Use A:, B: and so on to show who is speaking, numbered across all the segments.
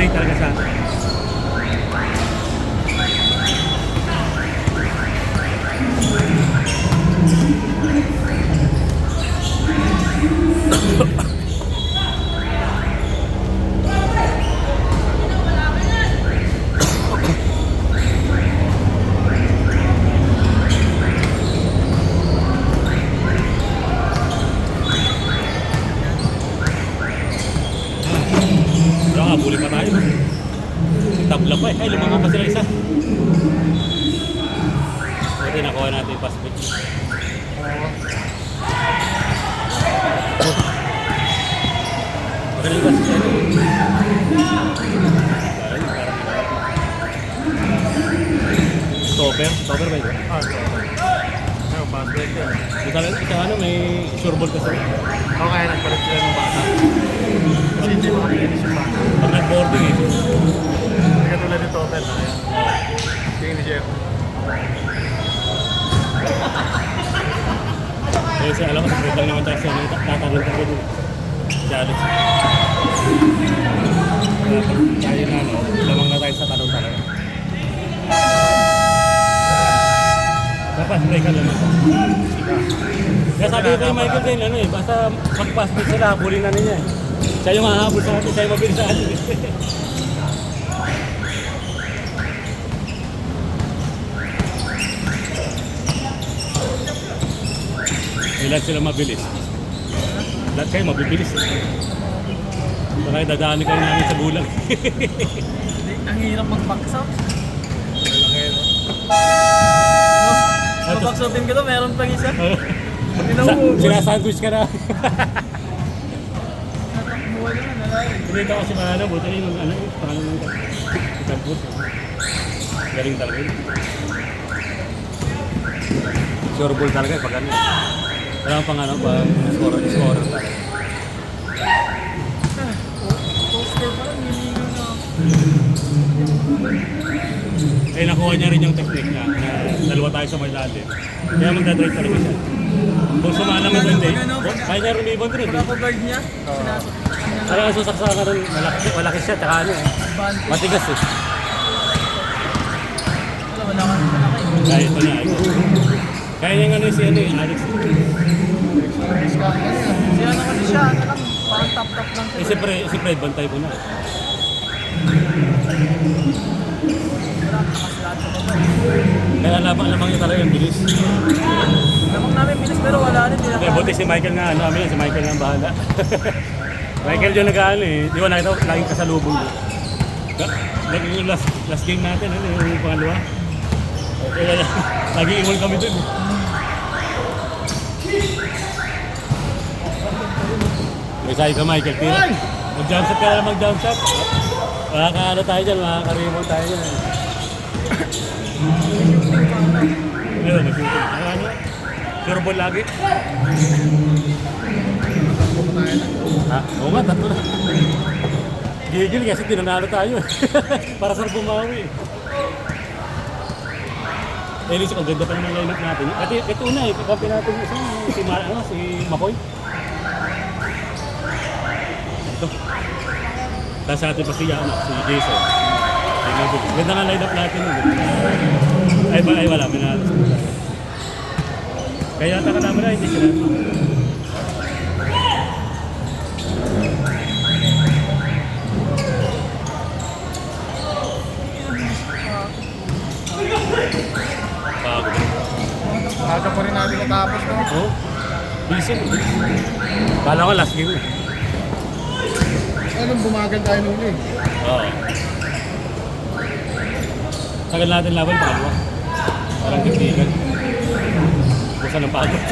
A: Bagay talaga sa akin. Habulin pa tayo. Tabla pa eh. Ay, lumabang pa sila isa. Ito nakuha natin yung pass pitch. Magaling ba si Seno? Stopper? Stopper ba ito?
B: Stopper. Ayun, pass break yun.
A: Ito ano, may sure ball kasi.
B: Ako kaya nagpalit sila ng bata. Kasi hindi makapigilis yung bata.
A: Pag nag-boarding eh.
B: Hindi katulad ni Totel na yan. Tingin ni Jeff.
A: Eh, siya alam ko, sa lang naman tayo siya. Tatanong ko dun. Si Alex. Tayo na ano, lamang na tayo sa tanong talaga. Dapat break ka naman. Kaya sabi ko kay Michael din, ano eh, basta mag-pass din sila, habulin na niya eh. Siya yung hahabol sa atin, siya yung mabilis sa atin. Lahat sila mabilis. Lahat kayo mabibilis eh. Baka dadaan kayo namin sa gulang.
B: Ang hirap mag-box out. Mag-box outin ka to, meron pang isa.
A: Sinasandwich ka na. Hindi ito kasi mahalo, buta yung ano, pangalan ng campus. Galing talaga yun. Sure ball talaga pag ano. Wala pang ano, pag scorer talaga.
B: Poster pa lang, hinihingan na.
A: Eh, nakuha niya rin yung technique na dalawa tayo sa malalim. Kaya magdadrive talaga siya. Kung sumala naman doon din, kaya niya rumibon rin.
B: Wala ko guard niya.
A: Kaya ang susaksakan rin, malaki siya, tsaka ano eh. Matigas eh.
B: Wala ka malaki.
A: Kaya ito niya, ito. Kaya niya nga si ano eh, Alex.
B: Siya na kasi siya, ano lang, parang top-top lang.
A: Eh, si Fred, bantay ko na. Kaya lamang niya talaga yung bilis.
B: Lamang namin bilis pero wala rin.
A: Okay, buti si Michael nga, ano kami si Michael nga ang bahala. Michael yung nag-ano eh. Di ba nakita ko, laging kasalubong doon. Yung last game natin, ano, yung pangalawa. Kaya laging iwan kami doon. May sabi ka Michael, tira. Mag-jump shot ka na mag-jump shot. Makaka-ano tayo dyan, makaka-remote tayo dyan. Ano, mag-shooting. Ano? Sure ball lagi. Ha? Oo nga, tatlo na. Gigil kasi tinanalo tayo. Para sa bumawi. Eh, Lisa, ang ganda pa naman lineup natin. Ito una eh, kakampi natin si Makoy. Ito. Tapos sa atin pa si Jason. Ganda nga lineup natin. Ay wala, minahal. Kaya taka namin na, hindi sila.
B: Aga pa rin natin natapos no?
A: Oo. Decent. Kala ko last game eh.
B: Anong bumagal tayo nung eh?
A: Oo. Tagal natin laban, pangalawa. Parang kitigan. Busa ng pagod.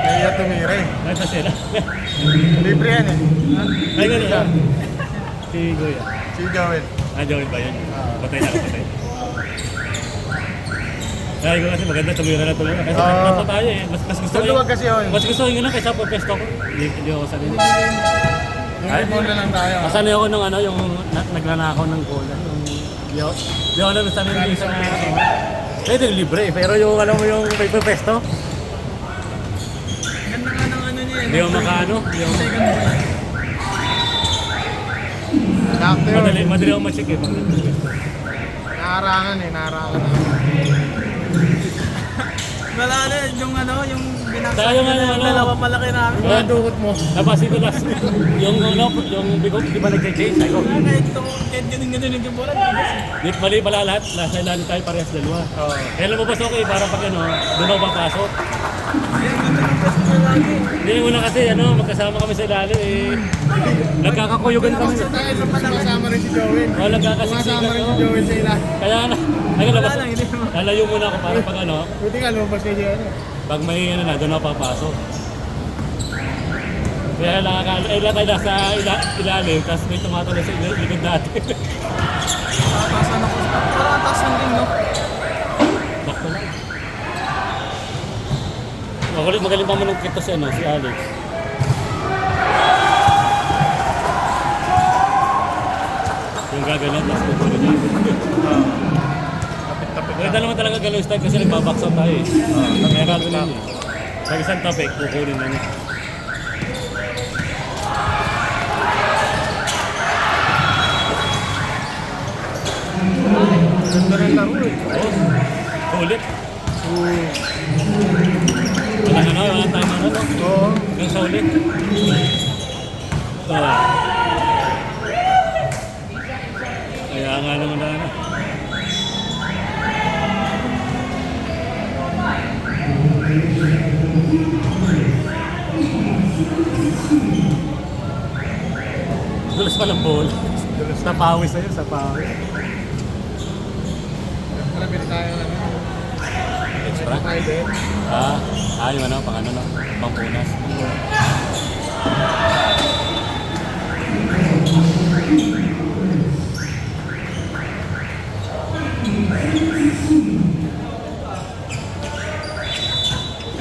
B: Kaya tumira eh.
A: Ay, sila.
B: Libre yan eh.
A: Ay, gano'n. Si Goya.
B: Si Joel.
A: Ah, Joel ba yun? Patay na, patay. Sabi ko kasi maganda, tumira na tumira. Kasi
C: Oo.
A: tatlo tayo eh. Mas gusto ko
C: Tuluwag kasi yun.
A: Mas gusto ko yun lang kaysa pwesto ko. Hindi ako sanay.
C: Yung ipon na lang tayo.
A: Masanay ako nung ano, yung nagnanakaw ng cola. Yung di ako naman sanay yung isang pwede yung libre, pero yung alam mo yung may pwesto.
B: Ganda nga ng ano niya.
A: Hindi ako makaano.
B: Second boy.
C: Sakto yun.
A: Madali ako masik eh.
C: Naharangan eh, naharangan.
B: Wala na, yung ano, yung binaksak
A: Tayo nga yung ano.
B: dalawa palaki namin.
C: Mga dukot mo.
A: Tapos ito last, yung ano, yung bigog, di ba nag-change? Ay ko.
B: Kahit ganun yung bola,
A: Di mali pala lahat, nasa ilalim tayo parehas dalawa.
C: Oo.
A: Kaya lumabas okay, para pag ano, doon ako papasok. Hindi una kasi ano, magkasama kami sa ilalim eh. Nagkakakuyugan kami.
C: Kasama rin si Joel.
A: O, nagkakasiksikan.
C: Kasama rin si
A: oh.
C: Joel sa ila.
A: Kaya na, ay labas.
B: lang, hindi mo.
A: Lalayo muna ako para pag ano,
C: Buti nga lumabas kay Joel.
A: pag may ano na, doon ako papasok. Kaya lang tayo nasa ilalim, tapos may tumatalo sa likod natin.
B: Tatasan ako. Parang tasan din, no?
A: Bakto lang. Magaling pa manong kita si ano, si Alex. Yung gaganon, tapos kukunin niya.
C: Tapit-tapit
A: Kaya naman talaga gano'ng style kasi nagbabox out tayo eh. Kaya gaganon niya. Sa isang topic, kukunin na niya.
C: Ganda ng laro eh.
A: Oh, ulit. Walang timer ano.
C: Oo.
A: Hanggang sa ulit. Kaya nga naman na ano. Dulas pa ng ball. Sa pawis sa'yo, sa pawis.
C: Malapit tayo na naman.
A: Extra?
C: Tayo din.
A: Yung ano, pang ano no? Pang punas.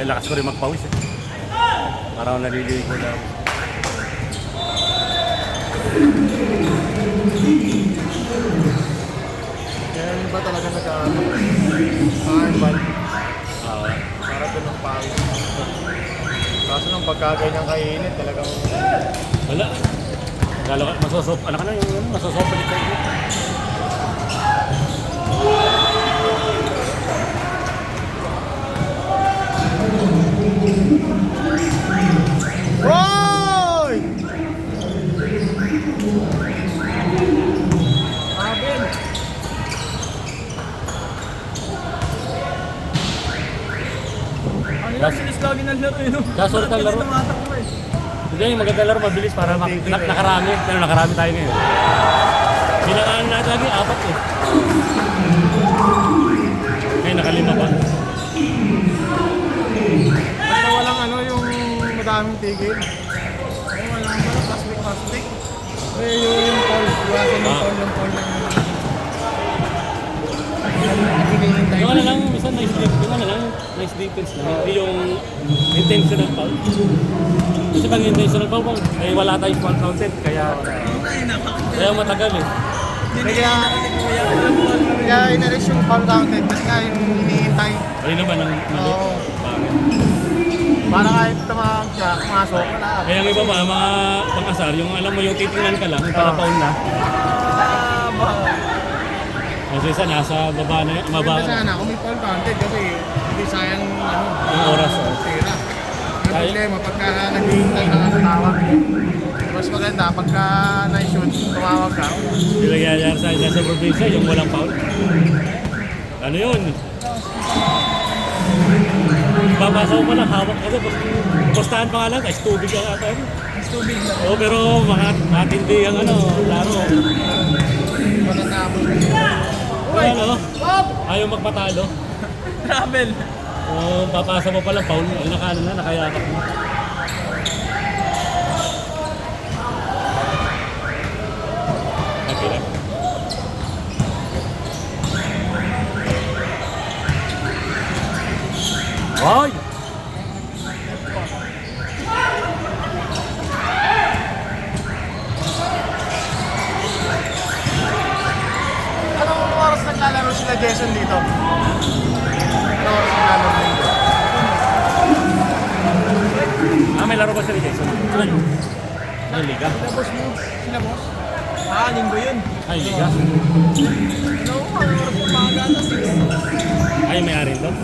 A: Lakas ko rin magpawis eh. Parang naliligo daw.
C: Kaya yun ba talaga nag-handball? Para doon ang pawis. Kaso nung pagkaganyang kainit, talagang
A: Wala. Lalo ka, masosop, ano ka na yung ano, masosop ulit kayo.
C: Hoy!
B: Abel. Ano yung sinis lagi ng laro yun?
A: Kaso ulit ang laro.
B: Tumatakbo eh.
A: Hindi, yung maganda laro mabilis para nakarami. Pero nakarami tayo ngayon. Pinakaano natin lagi, 4 eh. Ngayon nakalima pa.
C: Basta walang ano yung madaming tigil.
B: Ay, wala ka pala. Plastic.
C: Eh, yung call. Iwasan yung call, yung call lang.
A: Yung ano lang, minsan nice defense. Yung ano lang, nice defense lang. Hindi yung intentional foul. Kasi pag intentional foul, eh wala tayong foul counted. Kaya matagal eh.
C: Kaya inalis yung foul counted kasi nga yung hinihintay.
A: Ayun naman ang mali.
C: Oo.
A: Bakit?
C: Para kahit tumawag siya, pumasok, wala.
A: Kaya ang iba ba, mga pang-asar, yung alam mo yung titingnan ka lang, yung para foul na. Kasi isa nasa baba na yun, mababa
C: Kasi sana kung may foul counted kasi hindi sayang ano,
A: yung oras. Oh.
C: tira. Ang problema pagka naghihintay ka ng tawag. Mas maganda pagka na-shoot, tumawag ka.
A: Yung nangyayari sa probinsya, yung walang foul. Ano yun? Babasa mo pa lang, hawak kasi postahan pa nga lang, guys, tubig ang ata.
B: Tubig na.
A: Oo, pero mga matindi ang ano, laro.
C: Matatapos.
A: Kaya ano, ayaw magpatalo.
B: Travel.
A: Papasa mo pa lang, foul, nakayakap mo. Okay lang. Hoy!
C: Anong oras naglalaro sila Jason dito? Anong oras naglalaro dito?
A: May laro ba sila Jason? Ay, liga.
C: Sila boss mo? Sila boss? Ah, linggo yun.
A: Ay, liga.
C: Ano, anong oras yung mga gata? 6
A: Ay, may arin doon.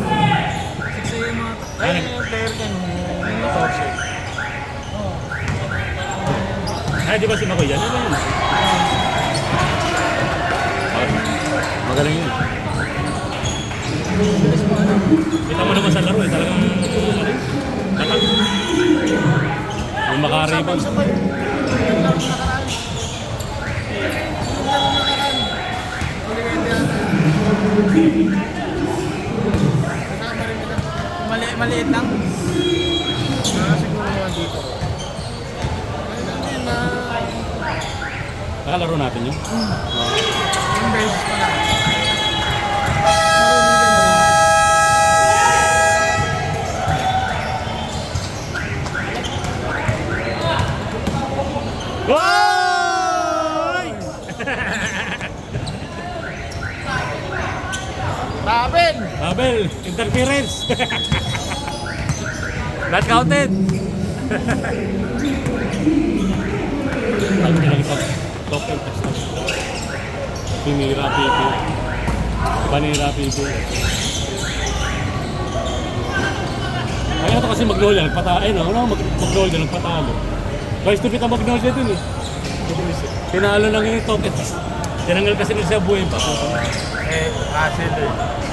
C: a.m. mga
A: Ay,
C: Ay, yung player ka nung 14.
A: Ay, di ba si Makoy yan? Ano yun? Magaling yun. Kita mo naman sa laro eh, talagang tatak. Yung makaribang.
C: Sabay. Yung laro nakaraan. Yung laro nakaraan. Ulit yan. Kasama rin nila. Maliit lang. Siguro naman dito. Ayun lang yun na.
A: Nakalaro natin yun.
C: Yung beses pa lang.
A: Goal!
C: Raben!
A: Abel, interference. Not counted. Ang bilang top and touch lang. Pinira pipi. Panira pipi. Ayaw ito kasi mag-goal yan. Mag-goal yan. Nagpatalo. Guys, tupit ang mag-goal yan dun eh. Tinalo lang yung top and touch. Tinanggal kasi nila siya buhay pa.
C: Hassle eh.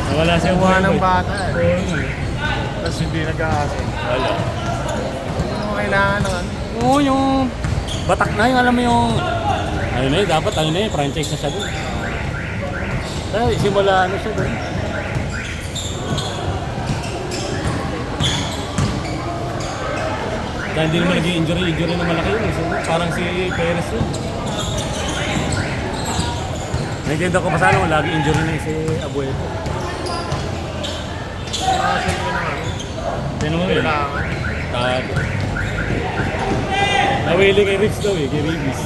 A: Nawala siya
C: Buha
A: buhay
C: ng
A: pa.
C: bata eh. Tapos hindi nag-hassle.
A: Wala.
C: Ano kailangan ng ano?
A: Oo, yung batak na yung alam mo yung ano na yun, dapat ano na yun, franchise na siya doon. Dahil simula ano siya doon. Dahil hindi naman nag-injury na malaki yun. So, parang si Perez yun. Nagkita ko pa sana kung lagi injury na yun si Abuelo.
C: Hassle ko na ano.
A: Yan naman yun.
C: Kailangan.
A: Tago. Nawili kay Rich daw eh, kay Ribis.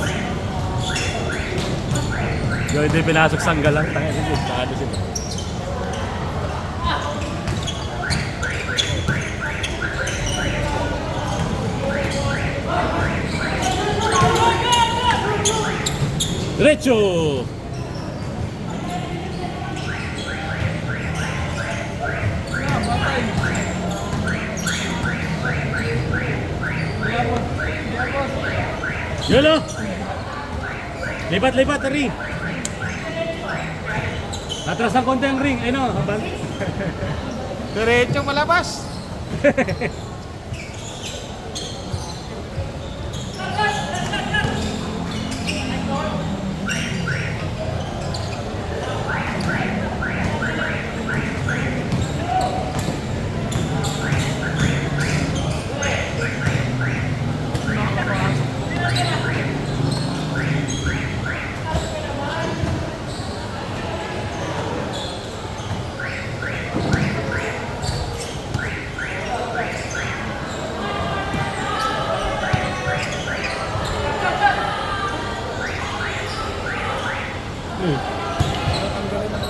A: Yung hindi pinasok sanggalang, tanga na yun, takado sila. Diretso! Yolo! Lipat, ring! Atras ang konti ang ring. Ay no, habang.
C: Diretso malabas.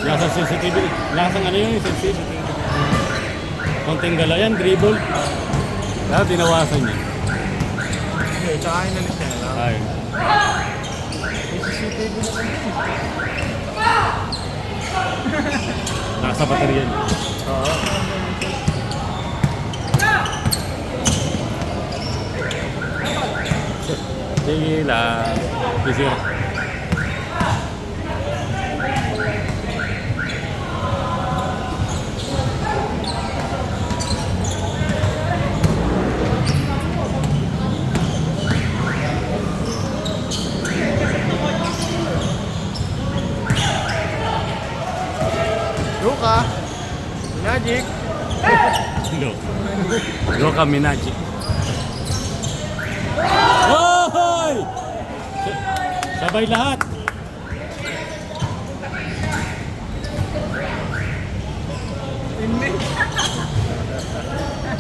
A: Nasa CCTV. Lasang ano yun, CCTV. Konting gala yan, dribble. Kaya dinawasan niya.
C: Hindi, tsaka inalis niya lang.
A: Ay.
C: CCTV na kami.
A: Nasa baterya niya.
C: Oo.
A: Sige lang. Busy ako.
C: Luka. Magic.
A: No. Luka Minaji. Hoy! Sabay lahat.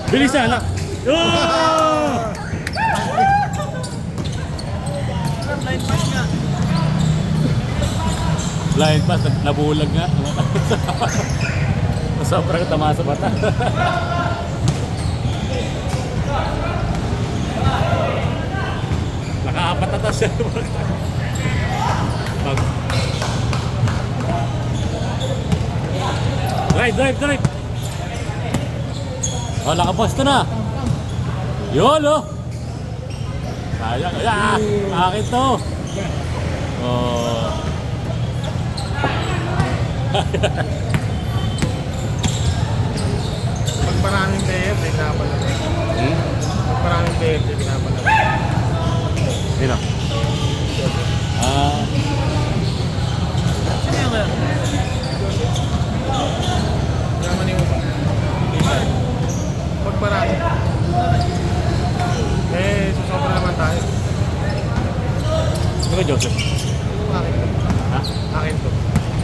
A: Bilisan na. Oh!
C: Blind pass nga.
A: Blind pass, nabulag nga. Sobrang tama sa mata. Nakaapat na tas siya. Drive. Oh, nakaposto na. Yun, oh. Sayang. Akin to. Oh.
B: Pag maraming player, di pinapala. Pag maraming player, di pinapala.
A: Sino?
C: Sino yung kaya?
B: Naman yung pag marami. Susobra naman tayo.
A: Sino ka, Joseph?
B: Akin to.
A: Ha?
B: Akin to.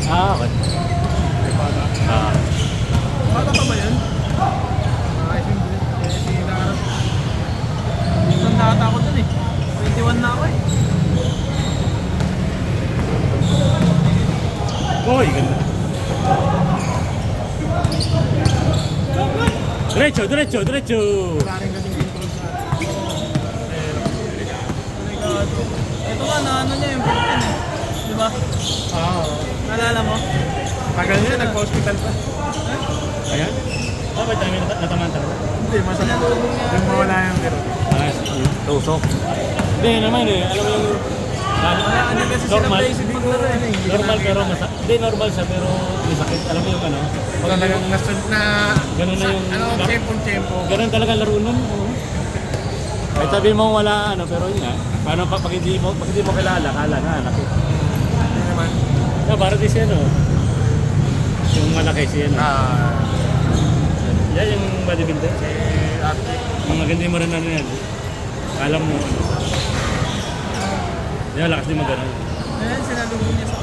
A: Okay.
B: May bata.
C: Bata pa ba yun?
B: Ayos yung si Dara.
C: Nandata ako dun eh. 21 na ako eh.
A: Uy, ganda. Diretso.
B: Wala rin kasing control sa atin.
C: Delikado. Ito nga na ano niya yung 15 eh. Di ba?
B: Oo.
C: Naalala mo?
B: Tagal niya, nagpa-hospital pa.
A: Ayan. Oh, ba't kami natamaan talaga?
B: Hindi, masama. Yung mawala yung pero.
A: Tusok. Hindi naman eh. Alam mo yung...
C: Wala, ano kasi sila
A: Normal.
C: basic pag laro eh.
A: Normal pero hindi normal siya pero may sakit. Alam mo yung ano? Pag
B: Talagang na...
A: Ganun na yung...
B: Ano, tempo.
A: Ganun talaga laro nun. Kahit sabi mo wala ano pero yun nga. Paano pag hindi mo kilala, kala nga laki.
B: Hindi naman.
A: Para di siya no. Yung malaki siya no. Yan yung bodybuilder. Yung maganda mo rin ano yan. Alam mo ano. Yan, lakas din magano.
C: Ayan, sinalubong niya sa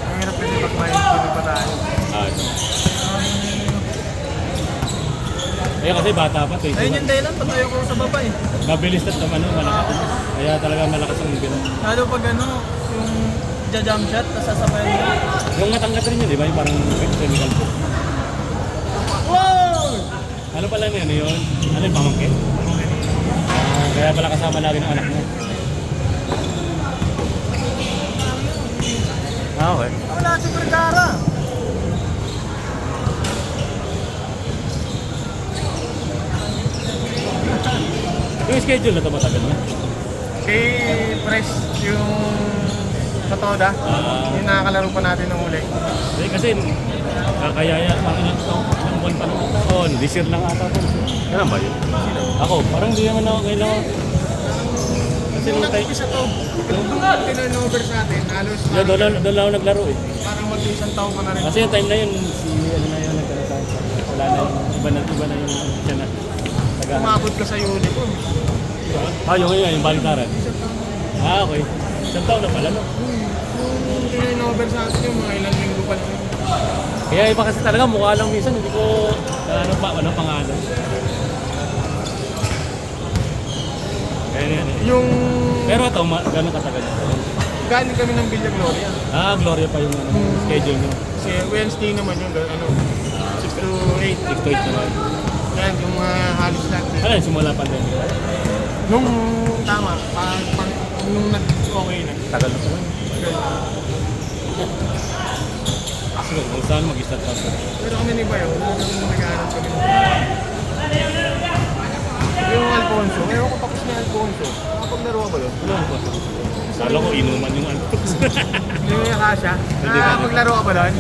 B: Ang hirap kasi pag may hindi pa tayo.
A: Ito. Eh kasi bata pa,
C: ayun yung dahilan, patayo ko sa baba eh.
A: mabilis at naman malakas. Kaya talaga malakas ang gano'n.
C: Lalo pag ano, yung jump shot, tapos sasabayan mo.
A: Yung matangkat rin yun, di ba? Yung parang chemical po.
C: Wow!
A: Ano pala na yun? Ano yung pamangkin? Kaya pala kasama lagi ng anak mo. Okay.
C: Wala si Vergara.
A: Yung schedule na ito matagal na.
B: Kay Press, yung sa Toda, yung nakakalaro pa natin ng uli.
A: Eh, kasi kakayaya sa akin ito. Ilang buwan pa naman taon. This year lang ata po. Kailan ba yun? Ako, parang hindi naman ako kailangan. Kasi
B: Yung
A: nung tayo,
B: nag-umpisa to, yung turnover sa atin, halos
A: doon lang ako naglaro eh.
B: parang mag-isang taon ka na rin.
A: Kasi yung time na yun, si ano na yun, nagkaroon sa akin. Wala na yung iba na yung siya na.
B: Umabot ka sa uniform.
A: Yung ngayon, yung baliktaran. Okay. Isang taon na pala, no?
B: Yung turnover sa atin, yung mga ilang linggo pa lang.
A: Kaya iba kasi talaga, mukha lang minsan, hindi ko ano pangalan. Kaya yan eh.
B: Yung
A: Pero ito, gano'ng katagal ito?
B: galing kami ng Villa Gloria.
A: Gloria pa yung schedule nyo.
B: Kasi Wednesday naman yung 6 to 8.
A: 6 to 8 naman.
B: Yan, yung mga halos lahat.
A: Ano yun, simula pandemic?
B: Nung tama, nung nag-okay na.
A: Tagal na pala. Sige, kung saan mag-start up.
B: Pero kami ni Bayo, nag-aaral kami. Yung Alfonso, ngayon ko tapos ni Alfonso. Nakapaglaro ka ba doon?
A: Ano po? Sala ko, inuman yung ano.
B: Yung Akasha? Nakapaglaro ka ba doon?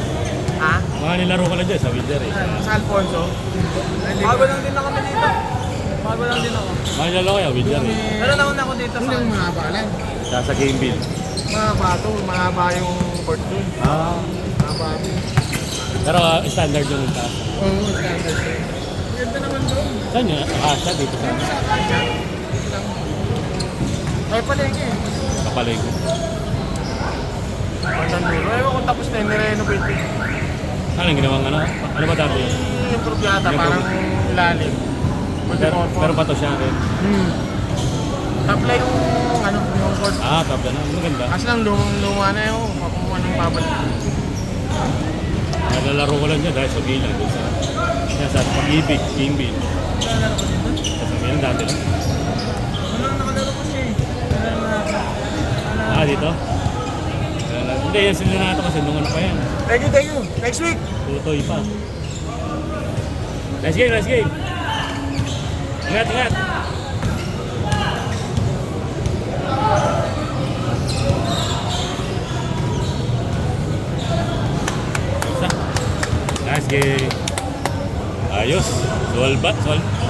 B: Ha?
A: Mga nilaro ko lang dyan sa Wither eh.
B: Sa Alfonso?
C: Bago lang din na kami dito. Bago lang din ako.
A: Mga nilaro ko yung Wither eh.
C: Pero nauna ako dito
B: Hindi
C: sa...
B: yung mahaba lang.
A: Sa game bill.
B: Mahaba to, mahaba yung court doon. Mahaba to.
A: Pero standard yung taas.
B: Oo, standard. Ganda naman doon.
A: Saan yun? Siya dito sa
B: Sa Akasha? Ay, palengke.
A: kapalig ko.
B: Pandanduro. Ewan kung tapos na, nirenovate eh.
A: Saan ang ginawang ano? Ano ba dati yun?
B: Improve yata, parang ilalim.
A: Pero pato siya rin.
B: Tapla yung ano, yung court.
A: Ah, tabla na. Maganda.
B: Kasi lang lumang-luma na yun, kung anong babalik.
A: Nalalaro ko lang dyan dahil sa bilang doon sa pag-ibig, team-bill.
C: Nakalaro ko dito.
A: Kasi ngayon dati lang.
C: Walang nakalaro ko siya eh.
A: Ah, dito? Hindi, yan sila nato kasi nung ano pa yan.
B: Thank you. Next week!
A: Tutoy pa. Nice game, nice game. Ingat, ingat. Basta. Nice game. Ayos. Solve ba? Solve.